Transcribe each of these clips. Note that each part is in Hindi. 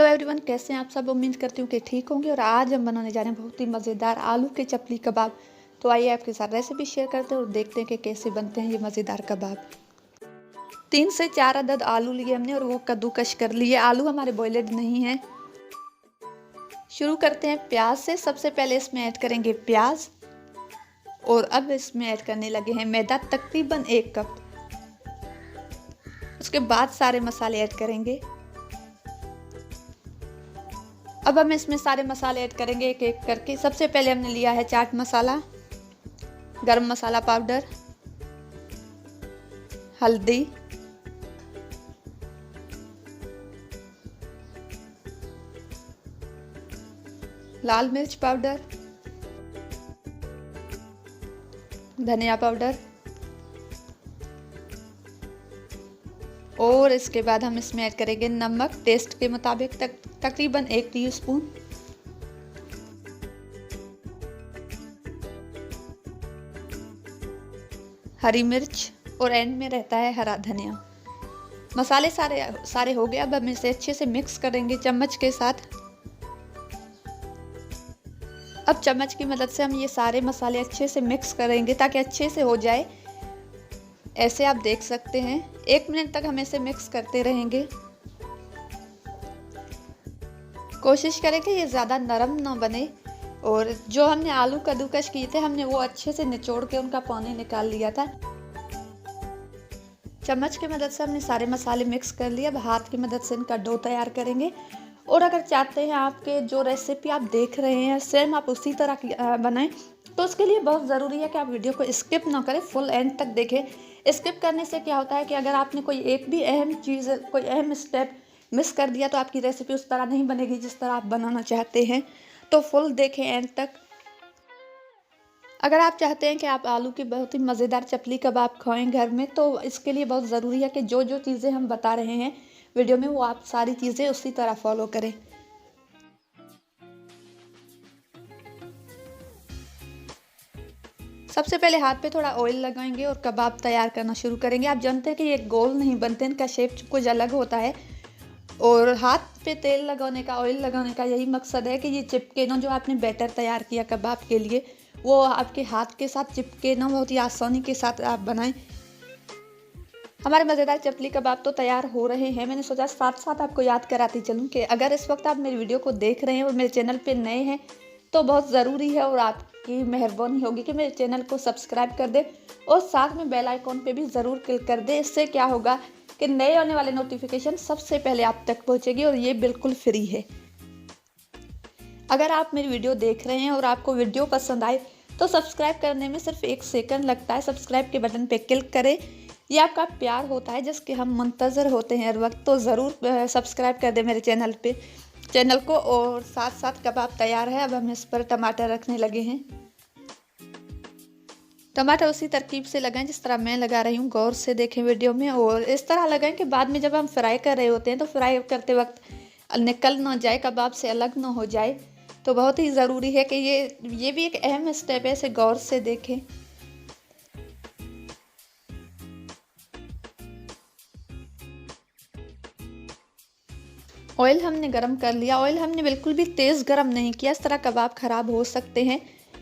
हेलो एवरीवन, कैसे हैं आप सब। उम्मीद करती हूँ कि ठीक होंगे। और आज हम बनाने जा रहे हैं बहुत ही मज़ेदार आलू के चपली कबाब। तो आइए आपके साथ रेसिपी शेयर करते हैं और देखते हैं कि कैसे बनते हैं ये मज़ेदार कबाब। 3 से 4 अदद आलू लिए हमने और वो कद्दूकश कर लिए। आलू हमारे बॉयलेड नहीं है। शुरू करते हैं प्याज से। सबसे पहले इसमें ऐड करेंगे प्याज और अब इसमें ऐड करने लगे हैं मैदा, तकरीबन 1 कप। उसके बाद सारे मसाले ऐड करेंगे। अब हम इसमें सारे मसाले ऐड करेंगे एक एक करके। सबसे पहले हमने लिया है चाट मसाला, गरम मसाला पाउडर, हल्दी, लाल मिर्च पाउडर, धनिया पाउडर और इसके बाद हम इसमें ऐड करेंगे नमक टेस्ट के मुताबिक, तकरीबन 1 टीस्पून। हरी मिर्च और एंड में रहता है हरा धनिया। मसाले सारे हो गए। अब हम इसे अच्छे से मिक्स करेंगे चम्मच के साथ। अब चम्मच की मदद से हम ये सारे मसाले अच्छे से मिक्स करेंगे ताकि अच्छे से हो जाए। ऐसे आप देख सकते हैं। 1 मिनट तक हम इसे मिक्स करते रहेंगे। कोशिश करें कि ये ज़्यादा नरम ना बने। और जो हमने आलू कद्दूकश किए थे, हमने वो अच्छे से निचोड़ के उनका पानी निकाल लिया था। चम्मच की मदद से हमने सारे मसाले मिक्स कर लिए। अब हाथ की मदद से इनका डो तैयार करेंगे। और अगर चाहते हैं आपके जो रेसिपी आप देख रहे हैं सेम आप उसी तरह बनाएं, तो उसके लिए बहुत ज़रूरी है कि आप वीडियो को स्किप ना करें, फुल एंड तक देखें। स्किप करने से क्या होता है कि अगर आपने कोई एक भी अहम चीज़, कोई अहम स्टेप मिस कर दिया तो आपकी रेसिपी उस तरह नहीं बनेगी जिस तरह आप बनाना चाहते हैं। तो फुल देखें एंड तक। अगर आप चाहते हैं कि आप आलू की बहुत ही मज़ेदार चपली कबाब खाएं घर में, तो इसके लिए बहुत ज़रूरी है कि जो जो चीज़ें हम बता रहे हैं वीडियो में वो आप सारी चीज़ें उसी तरह फॉलो करें। सबसे पहले हाथ पे थोड़ा ऑयल लगाएंगे और कबाब तैयार करना शुरू करेंगे। आप जानते हैं कि ये गोल नहीं बनते, इनका शेप कुछ अलग होता है। और हाथ पे तेल लगाने का, ऑयल लगाने का यही मकसद है कि ये चिपके ना। जो आपने बैटर तैयार किया कबाब के लिए वो आपके हाथ के साथ चिपके ना, बहुत ही आसानी के साथ आप बनाएं। हमारे मज़ेदार चपली कबाब तो तैयार हो रहे हैं। मैंने सोचा साथ साथ आपको याद कराती चलूँ कि अगर इस वक्त आप मेरी वीडियो को देख रहे हैं और मेरे चैनल पे नए हैं तो बहुत ज़रूरी है और आपकी मेहरबानी होगी कि मेरे चैनल को सब्सक्राइब कर दें और साथ में बेल आइकॉन पे भी ज़रूर क्लिक कर दें। इससे क्या होगा कि नए आने वाले नोटिफिकेशन सबसे पहले आप तक पहुँचेगी और ये बिल्कुल फ्री है। अगर आप मेरी वीडियो देख रहे हैं और आपको वीडियो पसंद आए तो सब्सक्राइब करने में सिर्फ 1 सेकंड लगता है। सब्सक्राइब के बटन पे क्लिक करें। ये आपका प्यार होता है जिसके हम मुंतज़र होते हैं हर वक्त। तो ज़रूर सब्सक्राइब कर दें मेरे चैनल को। और साथ साथ कबाब तैयार है। अब हम इस पर टमाटर रखने लगे हैं। टमाटर उसी तरकीब से लगाएं जिस तरह मैं लगा रही हूँ। गौर से देखें वीडियो में और इस तरह लगाएं कि बाद में जब हम फ्राई कर रहे होते हैं तो फ्राई करते वक्त निकल ना जाए, कबाब से अलग ना हो जाए। तो बहुत ही ज़रूरी है कि ये भी एक अहम स्टेप है, इसे गौर से देखें। ऑयल हमने गरम कर लिया। ऑयल हमने बिल्कुल भी तेज़ गरम नहीं किया, इस तरह कबाब ख़राब हो सकते हैं।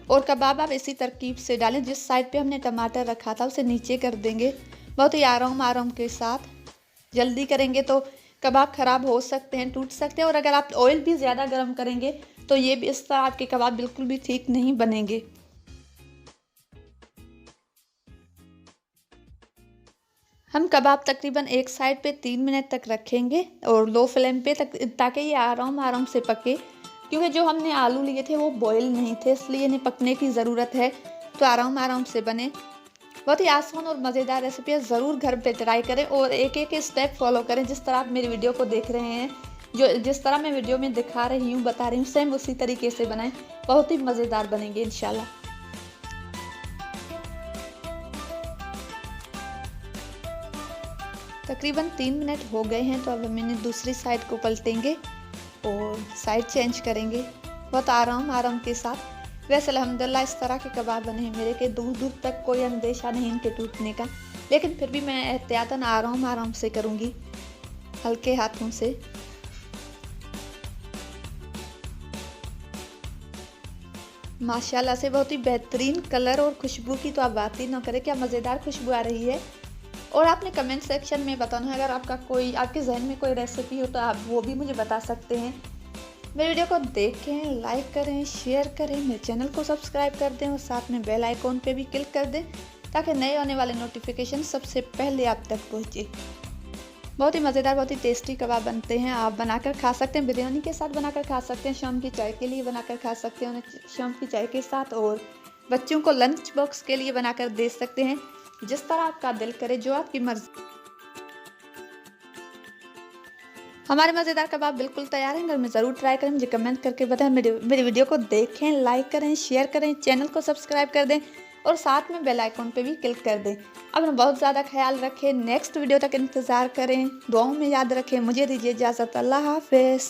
और कबाब आप इसी तरकीब से डालें। जिस साइड पे हमने टमाटर रखा था उसे नीचे कर देंगे, बहुत ही आराम के साथ। जल्दी करेंगे तो कबाब ख़राब हो सकते हैं, टूट सकते हैं। और अगर आप ऑयल भी ज़्यादा गर्म करेंगे तो ये भी इस तरह आपके कबाब बिल्कुल भी ठीक नहीं बनेंगे। हम कबाब तकरीबन एक साइड पे 3 मिनट तक रखेंगे और लो फ्लेम पे ताकि ये आराम से पके। क्योंकि जो हमने आलू लिए थे वो बॉयल नहीं थे, इसलिए इन्हें पकने की ज़रूरत है। तो आराम से बने। बहुत ही आसान और मज़ेदार रेसिपी है। ज़रूर घर पे ट्राई करें और एक एक स्टेप फॉलो करें जिस तरह आप मेरी वीडियो को देख रहे हैं। जिस तरह मैं वीडियो में दिखा रही हूँ, बता रही हूँ, सेम उसी तरीके से बनाएं। बहुत ही मज़ेदार बनेंगे इंशाल्लाह। तकरीबन 3 मिनट हो गए हैं। तो अब हम इन्हें दूसरी साइड को पलटेंगे और साइड चेंज करेंगे बहुत आराम के साथ। वैसे अल्हम्दुलिल्लाह इस तरह के कबाब बने हैं मेरे के दूर तक कोई अंदेशा नहीं इनके टूटने का। लेकिन फिर भी मैं एहतियातन आराम से करूँगी, हल्के हाथों से। माशाल्लाह से बहुत ही बेहतरीन कलर और खुशबू की तो आप बात ही ना करें, क्या मज़ेदार खुशबू आ रही है। और आपने कमेंट सेक्शन में बताना है, अगर आपके जहन में कोई रेसिपी हो तो आप वो भी मुझे बता सकते हैं। मेरे वीडियो को देखें, लाइक करें, शेयर करें, मेरे चैनल को सब्सक्राइब कर दें और साथ में बेल आइकॉन पे भी क्लिक कर दें ताकि नए आने वाले नोटिफिकेशन सबसे पहले आप तक पहुँचे। बहुत ही मज़ेदार, बहुत ही टेस्टी कबाब बनते हैं। आप बनाकर खा सकते हैं, बिरयानी के साथ बनाकर खा सकते हैं, शाम की चाय के लिए बनाकर खा सकते हैं उन्हें शाम की चाय के साथ, और बच्चों को लंच बॉक्स के लिए बनाकर दे सकते हैं। जिस तरह आपका दिल करे, जो आपकी मर्ज़ी। हमारे मज़ेदार कबाब बिल्कुल तैयार हैं, घर में ज़रूर ट्राई करें, मुझे कमेंट करके बताएं। मेरी वीडियो को देखें, लाइक करें, शेयर करें, चैनल को सब्सक्राइब कर दें और साथ में बेल आइकॉन पे भी क्लिक कर दें। अपना बहुत ज़्यादा ख्याल रखें, नेक्स्ट वीडियो तक इंतज़ार करें, दुआओं में याद रखें। मुझे दीजिए इजाज़त, अल्लाह हाफ़िज़।